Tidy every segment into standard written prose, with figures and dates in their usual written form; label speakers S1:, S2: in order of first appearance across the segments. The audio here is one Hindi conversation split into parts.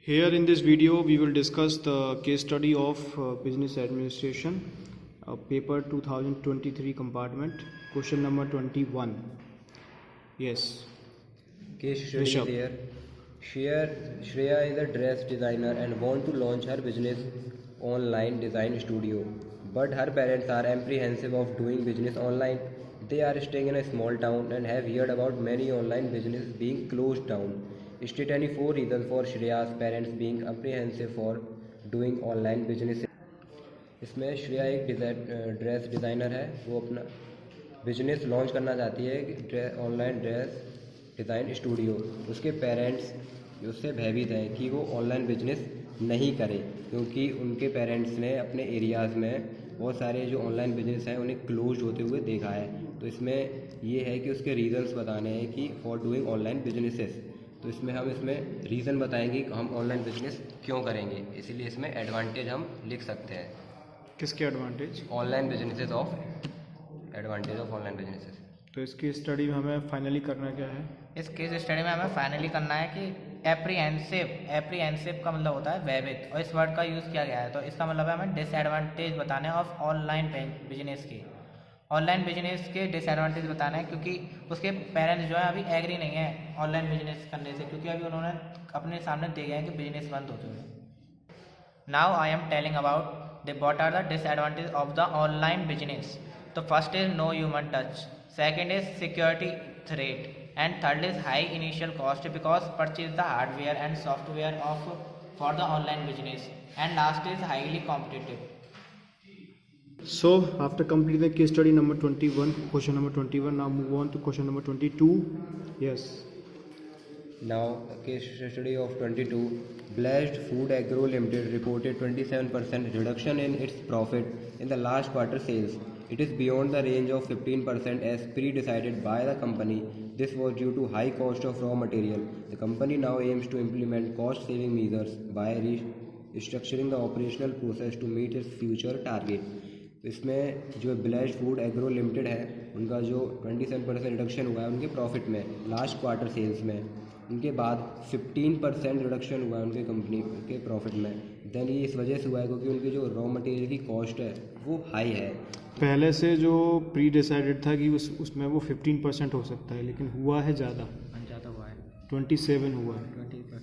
S1: Here in this video we will discuss the case study of business administration, paper 2023 compartment, question number 21. Yes.
S2: Case study is
S1: Rishabh.
S2: here. Shreya is a dress designer and want to launch her business online design studio. But her parents are apprehensive of doing business online. They are staying in a small town and have heard about many online businesses being closed down. State any 4 reasons for Shreya's parents being apprehensive for doing online business. इसमें श्रेया एक ड्रेस डिज़ाइनर है। वो अपना बिजनेस लॉन्च करना चाहती है, ऑनलाइन ड्रेस डिज़ाइन स्टूडियो। उसके पेरेंट्स उससे भयभीत हैं कि वो ऑनलाइन बिजनेस नहीं करे, क्योंकि उनके पेरेंट्स ने अपने एरियाज़ में बहुत सारे जो ऑनलाइन बिजनेस हैं उन्हें क्लोज होते हुए देखा है। तो इसमें ये है कि उसके रीज़न्स बताने हैं कि फॉर डूइंग ऑनलाइन बिजनेसेस। तो इसमें हम रीज़न बताएंगे कि हम ऑनलाइन बिजनेस क्यों करेंगे, इसीलिए इसमें एडवांटेज हम लिख सकते हैं।
S1: किसके advantage?
S2: Online businesses of advantage of online businesses.
S1: तो इसकी स्टडी में हमें फाइनली करना क्या है?
S3: इस केस स्टडी में हमें फाइनली करना है कि एप्रीहेंसिव का मतलब होता है भयभीत, और इस वर्ड का यूज़ किया गया है। तो इसका मतलब है हमें डिसएडवांटेज बताने ऑफ ऑनलाइन बिजनेस के। ऑनलाइन बिजनेस के डिसएडवांटेज बताना है, क्योंकि उसके पेरेंट्स जो है अभी एग्री नहीं है ऑनलाइन बिजनेस करने से, क्योंकि अभी उन्होंने अपने सामने देखा है कि बिजनेस बंद होते हुए। Now I am telling about what are the disadvantages of the online business. The first is no human touch, second is security threat, and third is high initial cost because purchase the hardware and software for the online business, and last is highly competitive.
S1: So after completing the case study number 21, question number 21, now move on to question number 22. Yes.
S2: Now case study of 22. Blessed Food Agro Limited reported 27% reduction in its profit in the last quarter sales. It is beyond the range of 15% as pre-decided by the company. This was due to high cost of raw material. The company now aims to implement cost-saving measures by restructuring the operational process to meet its future target. इसमें जो ब्लेस्ड फूड एग्रो लिमिटेड है, उनका जो 27% रिडक्शन हुआ है उनके प्रॉफिट में लास्ट क्वार्टर सेल्स में, उनके बाद 15% रिडक्शन हुआ है उनके कंपनी के प्रॉफिट में। देन ये इस वजह से हुआ है क्योंकि उनकी जो रॉ मटेरियल की कॉस्ट है वो हाई है।
S1: पहले से जो प्री डिसाइडेड था कि उसमें वो 15% हो सकता है, लेकिन हुआ है ज़्यादा
S3: हुआ है,
S1: 27 हुआ है।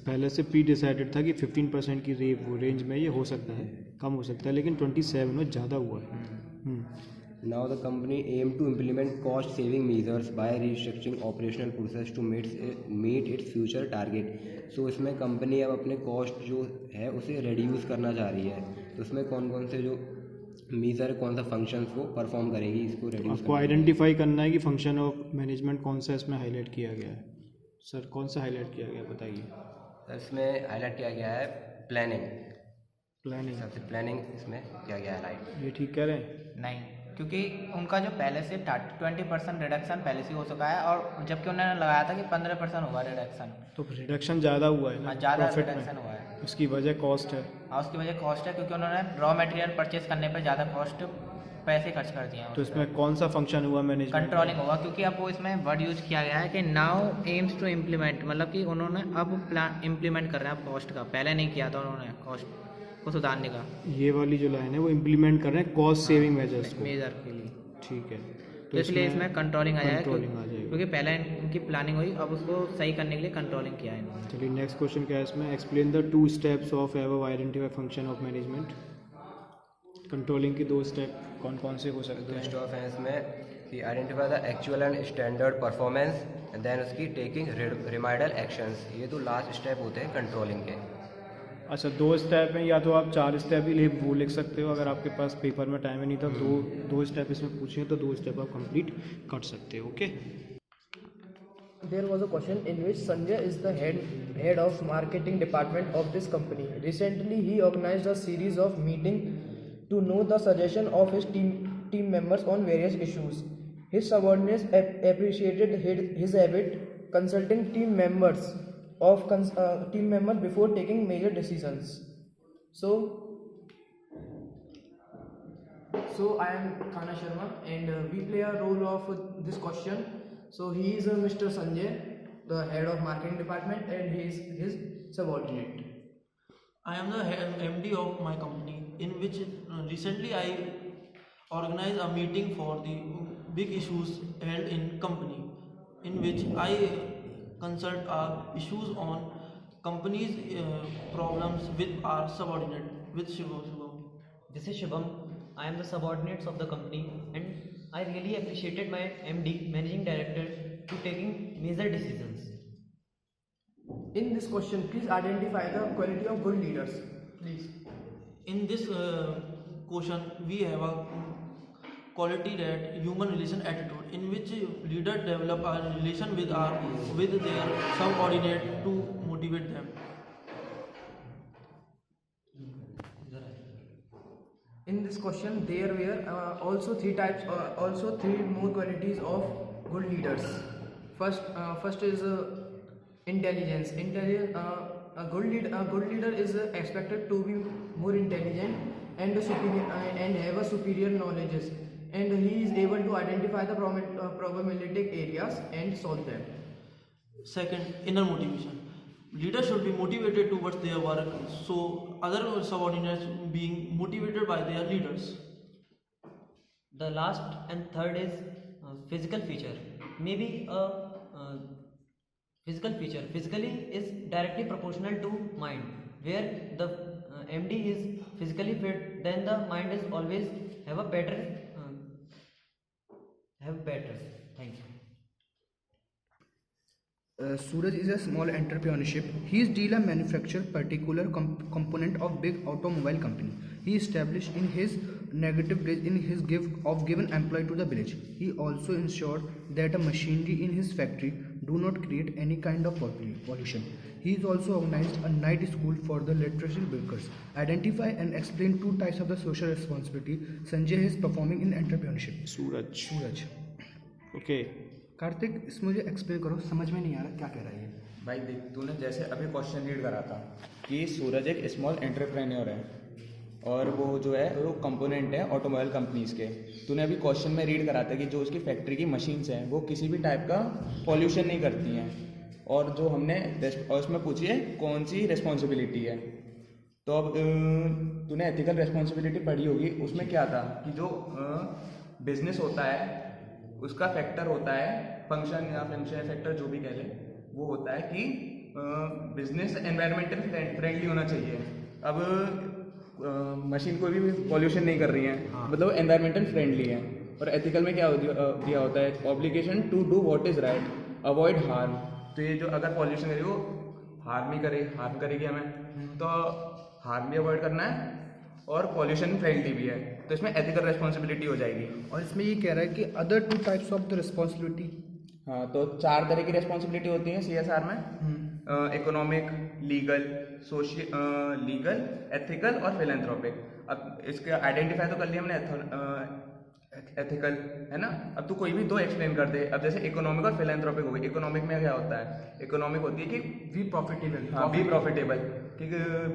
S1: पहले से प्री डिसाइडेड था कि 15% की रेंज में ये हो सकता है, कम हो सकता है, लेकिन 27 में ज़्यादा हुआ है।
S2: Now the company aim to implement cost saving measures by restructuring operational process to meet its future target. So इसमें कंपनी अब अपने कॉस्ट जो है उसे रिड्यूस करना चाह रही है। तो उसमें कौन कौन से जो मीजर, कौन सा फंक्शन वो परफॉर्म करेगी इसको रिड्यूस।
S1: आपको आइडेंटिफाई करना है कि फंक्शन ऑफ मैनेजमेंट कौन सा इसमें हाईलाइट किया गया है। सर कौन सा हाईलाइट किया गया बताइए।
S2: इसमें हाईलाइट किया गया है प्लानिंग।
S1: सबसे
S2: प्लानिंग इसमें किया गया है हाईलाइट।
S1: ये ठीक कह रहे हैं?
S3: नहीं, क्योंकि उनका जो पहले से 20% रिडक्शन पहले से हो चुका है, और जबकि उन्होंने लगाया था कि 15% होगा रिडक्शन।
S1: तो रिडक्शन ज़्यादा हुआ है ना,
S3: ज़्यादा रिडक्शन हुआ है।
S1: उसकी वजह कॉस्ट है।
S3: हाँ, उसकी वजह कॉस्ट है, क्योंकि उन्होंने रॉ मटेरियल परचेज करने पर ज़्यादा कॉस्ट पैसे खर्च कर दिए हैं।
S1: तो इसमें कौन सा फंक्शन हुआ मैनेजमेंट?
S3: कंट्रोलिंग होगा, क्योंकि अब वो इसमें वर्ड यूज किया गया है कि नाउ एम्स टू इम्प्लीमेंट, मतलब कि उन्होंने अब प्लान इम्प्लीमेंट कर रहे हैं कॉस्ट का, पहले नहीं किया था उन्होंने कॉस्ट को सुधारने का।
S1: ये वाली जो लाइन है वो इम्प्लीमेंट कर रहे हैं कॉस्ट सेविंग मेजर्स को।
S3: मेजर के लिए
S1: ठीक है,
S3: तो इसलिए इसमें कंट्रोलिंग आ जाएगा,
S1: जाएगी,
S3: क्योंकि पहले इनकी प्लानिंग हुई, अब उसको सही करने के लिए कंट्रोलिंग किया है इन्होंने।
S1: चलिए नेक्स्ट क्वेश्चन क्या है इसमें। Explain the 2 steps of above identify function of management. Controlling के 2 स्टेप कौन कौन से हो सकते हैं?
S2: स्टॉप है इसमें कि identify the actual and standard performance and then उसकी टेकिंग रिमाइडल एक्शंस। ये तो लास्ट स्टेप होते हैं कंट्रोलिंग के।
S1: अच्छा 2 स्टेप हैं, या तो आप 4 स्टेप ही वो लिख सकते हो, अगर आपके पास पेपर में टाइम नहीं था। दो स्टेप इसमें पूछे तो 2 स्टेप आप कंप्लीट कर सकते हो। Okay.
S4: There was a question in which Sanjay is the head of marketing department of this company. Recently, he organized a series of meetings to know the suggestion of his team members on various issues. His subordinates appreciated his habit consulting team members before taking major decisions. So I am Khana Sharma, and we play a role of this question. So he is Mr. Sanjay, the head of marketing department, and he is his subordinate.
S5: I am the MD of my company, in which recently I organized a meeting for the big issues held in company, in which I consult issues on company's problems with our subordinate, with Shubham.
S6: This is Shubham. I am the subordinates of the company and I really appreciated my MD, Managing Director, to taking major decisions.
S4: In this question, please identify the quality of good leaders. Please.
S5: In this question, we have a quality that human relation attitude, in which leader develop a relation with their subordinate to motivate them.
S4: In this question, there were also three more qualities of good leaders. First is intelligence. A good leader is expected to be more intelligent and superior and have a superior knowledge, and he is able to identify the problematic areas and solve them.
S5: Second, inner motivation. Leaders should be motivated towards their work, so other subordinates being motivated by their leaders.
S6: The last and third is physical feature. Maybe a physical feature physically is directly proportional to mind, where the MD is physically fit, then the mind is always have a better. Thank you.
S7: Suraj is a small entrepreneurship. He is deal and manufacture particular component of big automobile company. He established in his negative days in his given employee to the village. He also ensured that a machinery in his factory do not create any kind of pollution. He is also organized a night school for the literacy workers. Identify and explain two types of the social responsibility Sanjay is performing in entrepreneurship.
S1: Suraj okay
S7: Kartik इसमें मुझे एक्सप्लेन करो, समझ में नहीं आ रहा क्या कह रहा है ये।
S8: भाई देख, तूने जैसे अभी क्वेश्चन रीड करा था कि सूरज एक स्मॉल एंटरप्रेन्योर है और वो जो है वो कंपोनेंट है ऑटोमोबाइल कंपनीज के। तूने अभी क्वेश्चन में रीड करा था कि जो उसकी फैक्ट्री की मशीन्स हैं वो किसी भी टाइप का पॉल्यूशन नहीं करती हैं, और जो हमने और उसमें पूछी है कौन सी रिस्पॉन्सिबिलिटी है। तो अब तूने एथिकल रिस्पॉन्सिबिलिटी पढ़ी होगी, उसमें क्या था कि जो बिजनेस होता है उसका फैक्टर होता है फंक्शन या फंक्शन फैक्टर जो भी कह ले, वो होता है कि बिजनेस एनवायरमेंटल फ्रेंडली होना चाहिए। अब मशीन कोई भी पॉल्यूशन नहीं कर रही है, मतलब एनवायरमेंटल फ्रेंडली है। और एथिकल में क्या दिया होता है, obligation to do what is right, avoid harm. तो ये जो अगर पॉल्यूशन करेगी वो हार्म करेगी हमें, तो हार्म भी अवॉइड करना है और पॉल्यूशन फ्रेंडली भी है, तो इसमें एथिकल रिस्पॉन्सिबिलिटी हो जाएगी।
S7: और इसमें ये कह रहा है कि other two types of the responsibility.
S8: हाँ, तो 4 तरह की रिस्पॉन्सिबिलिटी होती है CSR में, इकोनॉमिक, लीगल, एथिकल और फिलेंथ्रोपिक। अब इसके आइडेंटिफाई तो कर लिया हमने एथिकल, है ना। अब तू कोई भी 2 एक्सप्लेन कर दे। अब जैसे इकोनॉमिक और फिलेंथ्रोपिक हो गई। इकोनॉमिक में क्या होता है, इकोनॉमिक होती है कि बी प्रॉफिटेबल, कि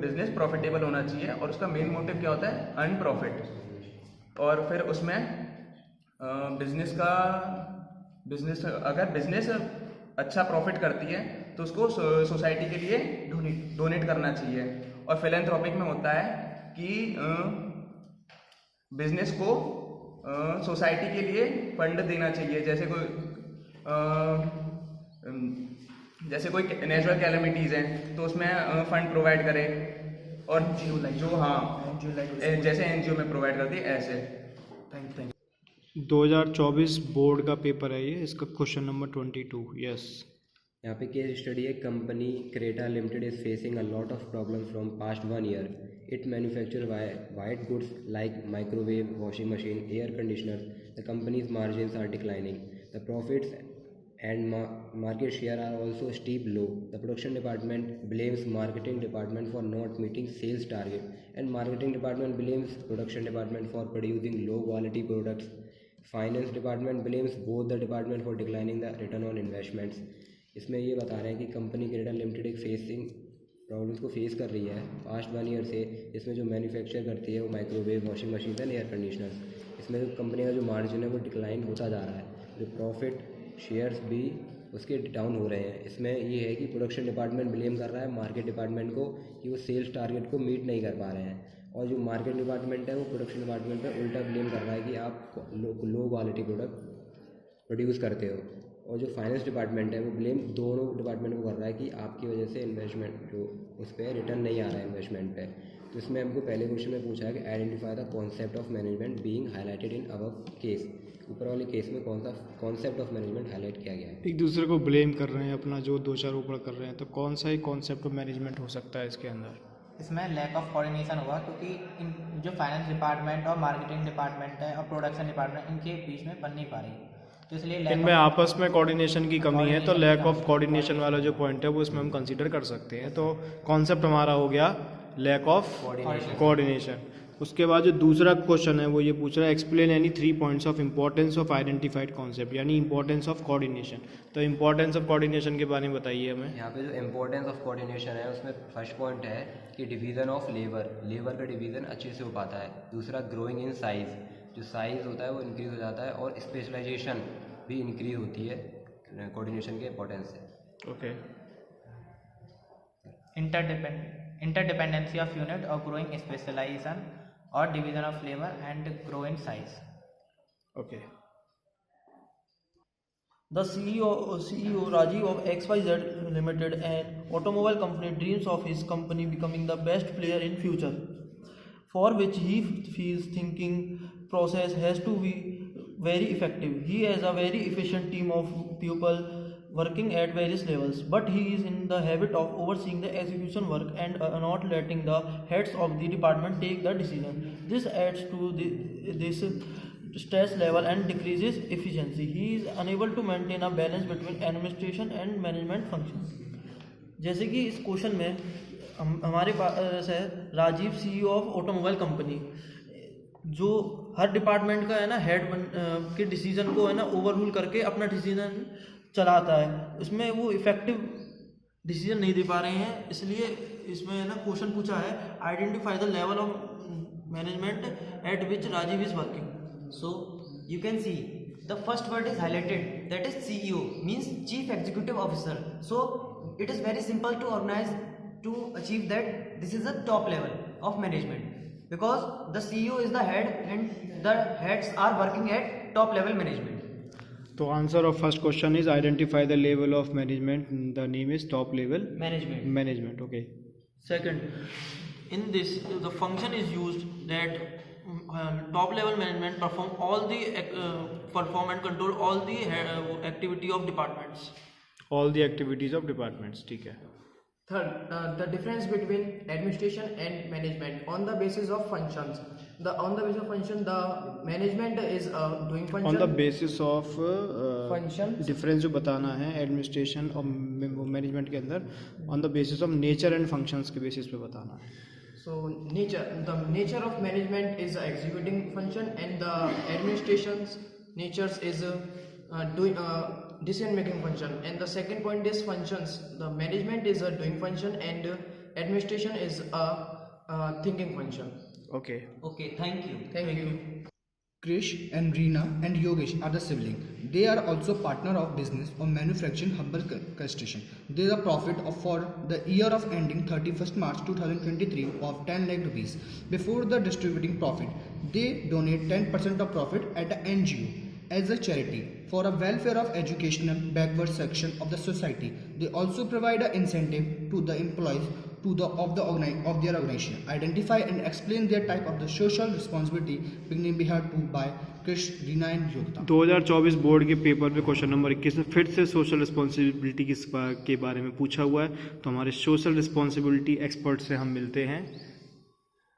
S8: बिजनेस प्रॉफिटेबल होना चाहिए और उसका मेन मोटिव क्या होता है, अर्न प्रॉफिट। और फिर उसमें अगर बिजनेस अच्छा प्रॉफिट करती है तो उसको सोसाइटी के लिए डोनेट करना चाहिए। और फिलेंथ्रोपिक में होता है कि बिजनेस को सोसाइटी के लिए फंड देना चाहिए, जैसे कोई नेचुरल कैलेमिटीज़ हैं तो उसमें फंड प्रोवाइड करे, और जैसे NGO में प्रोवाइड करती है ऐसे। थैंक
S1: 2024 बोर्ड का पेपर है ये, इसका क्वेश्चन नंबर 22। यस,
S2: यहाँ पे केस स्टडी है। Company Creta limited is facing a lot of problem from past 1 year. It manufactures white goods like microwave, washing machine, air conditioners. The company's margins are declining. The profits and market share are also steep low. The production department blames marketing department for not meeting sales target, and marketing department blames production department for producing low quality products. Finance department blames both the department for declining the return on investments. इसमें ये बता रहे हैं कि कंपनी क्रेटा लिमिटेड एक प्रॉब्लम्स को फेस कर रही है पास्ट 1 year से। इसमें जो मैन्युफैक्चर करती है वो microwave, washing machine and air conditioners. इसमें जो कंपनी का जो मार्जिन है वो डिक्लाइन होता जा रहा है। जो प्रॉफिट शेयर्स भी उसके डाउन हो रहे हैं। इसमें ये है कि प्रोडक्शन डिपार्टमेंट ब्लेम कर रहा है मार्केट डिपार्टमेंट को कि वो सेल्स टारगेट को मीट नहीं कर पा रहे हैं, और जो मार्केट डिपार्टमेंट है वो प्रोडक्शन डिपार्टमेंट पर उल्टा ब्लेम कर रहा है कि आप लो क्वालिटी प्रोडक्ट प्रोड्यूस करते हो, और जो फाइनेंस डिपार्टमेंट है वो ब्लेम दोनों डिपार्टमेंट को कर रहा है कि आपकी वजह से इन्वेस्टमेंट जो उस पर रिटर्न नहीं आ रहा है इन्वेस्टमेंट पे। तो इसमें हमको पहले क्वेश्चन में पूछा है कि identify the concept of management being highlighted in above case. ऊपर वाले केस में कौन सा कॉन्सेप्ट ऑफ मैनेजमेंट हाईलाइट किया गया है?
S1: एक दूसरे को ब्लेम कर रहे हैं, अपना जो दो चार ऊपर कर रहे हैं, तो कौन सा ही कॉन्सेप्ट ऑफ मैनेजमेंट हो सकता है इसके अंदर?
S3: इसमें लैक ऑफ कोऑर्डिनेशन हुआ, क्योंकि इन जो फाइनेंस डिपार्टमेंट और मार्केटिंग डिपार्टमेंट है और प्रोडक्शन डिपार्टमेंट, इनके बीच में बन नहीं पा रही, तो इसलिए
S1: इनमें आपस में कोऑर्डिनेशन की कमी है, तो लैक ऑफ कोऑर्डिनेशन वाला जो पॉइंट है वो इसमें हम कंसीडर कर सकते हैं। तो कॉन्सेप्ट हमारा हो गया लैक ऑफ कोऑर्डिनेशन। उसके बाद जो दूसरा क्वेश्चन है वो ये पूछ रहा है explain any 3 points of importance of identified concept, यानी इंपॉर्टेंस ऑफ कोऑर्डिनेशन। तो इंपॉर्टेंस ऑफ कोऑर्डिनेशन के बारे में बताइए हमें।
S2: यहाँ पे जो इम्पोर्टेंस ऑफ कोऑर्डिनेशन है उसमें फर्स्ट पॉइंट है कि डिवीज़न ऑफ लेबर का डिवीज़न अच्छे से हो पाता है। दूसरा ग्रोइंग इन साइज़, जो साइज़ होता है वो इंक्रीज़ हो जाता है, और स्पेशलाइजेशन भी इंक्रीज होती है कोऑर्डिनेशन के इंपॉर्टेंस से।
S1: ओके।
S3: इंटरडिपेंडेंसी ऑफ यूनिट और ग्रोइंग स्पेशलाइजेशन और division of labour and grow in size.
S1: Okay.
S5: The CEO Rajiv of XYZ Limited, an automobile company, dreams of his company becoming the best player in future, for which he feels thinking process has to be very effective. He has a very efficient team of people working at various levels, but he is in the habit of overseeing the execution work and not letting the heads of the department take the decision. This adds to this stress level and decreases efficiency. He is unable to maintain a balance between administration and management functions. जैसे कि इस क्वेश्चन में हमारे पास है Rajiv CEO of automobile company, जो हर डिपार्टमेंट का है ना हेड के डिसीजन को है ना ओवररूल करके अपना डिसीजन चलाता है। उसमें वो इफेक्टिव डिसीजन नहीं दे पा रहे हैं, इसलिए इसमें है ना क्वेश्चन पूछा है identify the level of management at which Rajiv is working.
S6: So you can see the first word is highlighted, that is CEO, means Chief Executive Officer. So it is very simple to organize to achieve that. This is the top level of management, because the CEO is the head and the heads are working at top level management.
S1: तो answer of first question is identify the level of management, the name is top level management. Okay.
S5: Second, in this the function is used that top level management perform all the perform and control all the activity of departments.
S1: All the activities of departments, ठीक है।
S4: Third, the difference between administration and management on the basis of functions. On the basis of function, the management is doing function.
S1: On the basis of
S4: Function.
S1: Difference जो बताना है एडमिनिस्ट्रेशन और मैनेजमेंट के अंदर, on the basis of nature and functions के बेसिस पे बताना है।
S4: So the nature of management is executing function, and the administration's natures is doing decision making function. And the second point is functions. The management is a doing function, and administration is a thinking function.
S1: Okay.
S6: Okay, thank you.
S4: Thank you.
S7: Krish and Reena and Yogesh are the siblings. They are also partner of business of manufacturing Humble Crustacean. There is a profit for the year of ending 31st March 2023 of 10 lakh rupees. Before the distributing profit, they donate 10% of profit at an NGO as a charity for a welfare of educational backward section of the society. They also provide an incentive to the employees of their organization. Identify and explain their type of the social responsibility being behaved to by Krish, Reena and Yogita.
S1: 2024 board के पेपर पे क्वेश्चन नंबर 21 में फिर से सोशल रिस्पॉन्सिबिलिटी के बारे में पूछा हुआ है। तो हमारे सोशल रिस्पॉन्सिबिलिटी एक्सपर्ट से हम मिलते हैं।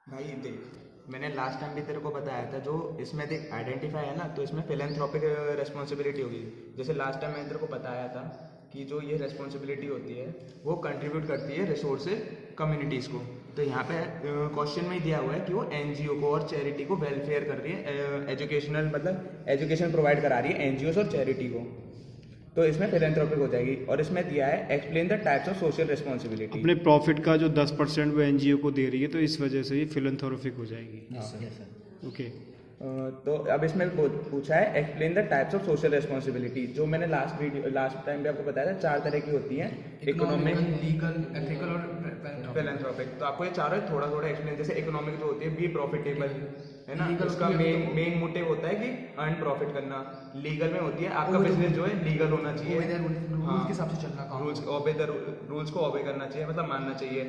S8: भाई देख, मैंने लास्ट टाइम भी तेरे को बताया था, जो इसमें देख आइडेंटिफाई है ना, तो इसमें फिलेंथ्रोपिक रिस्पॉन्सिबिलिटी होगी। जैसे लास्ट टाइम मैंने तेरे को बताया था कि जो ये रिस्पॉन्सिबिलिटी होती है वो कंट्रीब्यूट करती है रिसोर्सेज कम्युनिटीज़ को। तो यहाँ पे क्वेश्चन में ही दिया हुआ है कि वो एनजीओ को और चैरिटी को वेलफेयर कर रही है, एजुकेशनल मतलब एजुकेशन प्रोवाइड करा रही है एनजीओ और चैरिटी को, तो इसमें फिलेंथ्रोपिक हो जाएगी। और इसमें दिया है explain the types of social responsibility.
S1: अपने प्रॉफिट का जो 10% वो एनजीओ को दे रही है, तो इस वजह से ये फिलेंथ्रोपिक हो जाएगी।
S6: Yes, sir.
S1: ओके।
S8: तो अब इसमें पूछा है explain the types of social responsibility, जो मैंने लास्ट टाइम भी आपको बताया था 4 तरह की होती हैं, इकोनॉमिक,
S7: लीगल, एथिकल और
S8: फिलेंथ्रोपिक। तो आपको ये चारों थोड़ा थोड़ा एक्सप्लेन, जैसे इकोनॉमिक जो होती है बी प्रॉफिटेबल, है ना,
S7: Legal
S8: उसका
S7: होती है
S8: मेन मोटिव होता है कि अर्न प्रॉफिट करना। लीगल में होती है आपका बिजनेस जो है लीगल होना चाहिए,
S7: रूल्स के हिसाब से चलना काम।
S8: रूल्स को ओबे करना चाहिए, मतलब मानना चाहिए।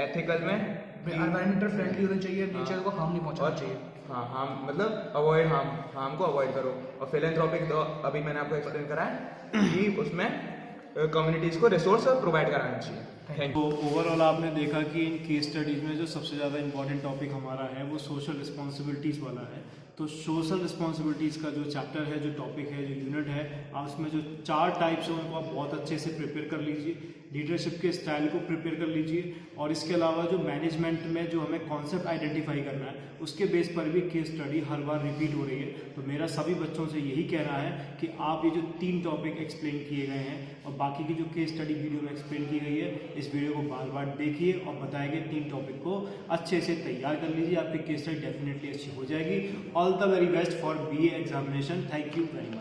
S8: एथिकल में
S7: एनवायरमेंटल फ्रेंडली होना चाहिए, नेचर को हार्म नहीं पहुंचाना चाहिए।
S8: हाँ, हार्म मतलब अवॉइड हार्म को अवॉइड करो। और फिलेंथ्रोपिक तो अभी मैंने आपको एक्सप्लेन करा है कि उसमें कम्युनिटीज़ को रिसोर्स प्रोवाइड कराना चाहिए। थैंक
S1: तो ओवरऑल आपने देखा कि इन केस स्टडीज़ में जो सबसे ज़्यादा इंपॉर्टेंट टॉपिक हमारा है वो सोशल रिस्पॉन्सिबिलिटीज़ वाला है। तो सोशल रिस्पॉन्सिबिलिटीज़ का जो चैप्टर है, जो टॉपिक है, जो यूनिट है, आप उसमें जो 4 टाइप्स हैं उनको आप बहुत अच्छे से प्रिपेयर कर लीजिए, लीडरशिप के स्टाइल को प्रिपेयर कर लीजिए, और इसके अलावा जो मैनेजमेंट में जो हमें कॉन्सेप्ट आइडेंटिफाई करना है उसके बेस पर भी केस स्टडी हर बार रिपीट हो रही है। तो मेरा सभी बच्चों से यही कहना है कि आप ये जो 3 टॉपिक एक्सप्लेन किए गए हैं और बाकी की जो केस स्टडी वीडियो में एक्सप्लेन की गई है, इस वीडियो को बार बार देखिए और बताए गए 3 टॉपिक को अच्छे से तैयार कर लीजिए। आपकी केस स्टडी डेफिनेटली अच्छी हो जाएगी। All the very best for BA examination. Thank you very much.